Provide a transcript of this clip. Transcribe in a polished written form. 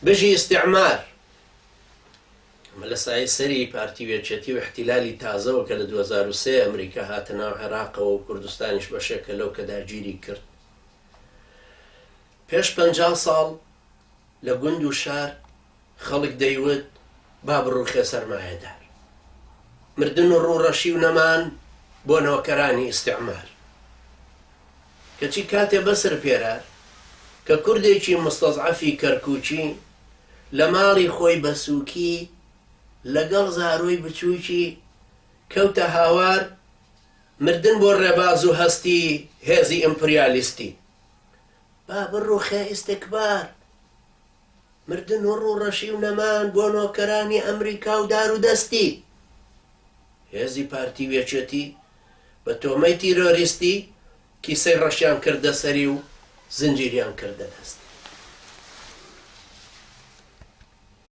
بژی استعمار ئەمە لە سای سەری پارتی وێچەتی و احتیلالی تازەوە کە لە 2003 ئەمریکا هاتە ناو عێراقەوە و کوردستانیش بەشێکە لەو کە داگیری کرد. پێش 50 ساڵ لە گوند و شار خەڵک دەیوت با بڕوخێ سەرمایەدار، مردن و ڕوڕەشی و نەمان بۆ نەوەکەرانی ئیستیعمار. کەچی کاتێ بەسر پێرار کە کوردێکی مستەزعەفی کەرکووکی لە ماڵی خۆی بەسووکی لەگەڵ زاروی بچووکی کەوتە هاوار مردن بۆ ڕێباز و هەستی هێزی ئیمپریالیستی. با بڕوخێ ئیستیکبار، مردن و ڕوڕەشی و نەمان بۆ نۆکەرانی ئەمریکا و دار و دەستی. هێزی پارتی وێچەتی بە تۆمەی تیرۆریستی کیسەی ڕەشیان کردە سەری و زنجیریان کردە دەست.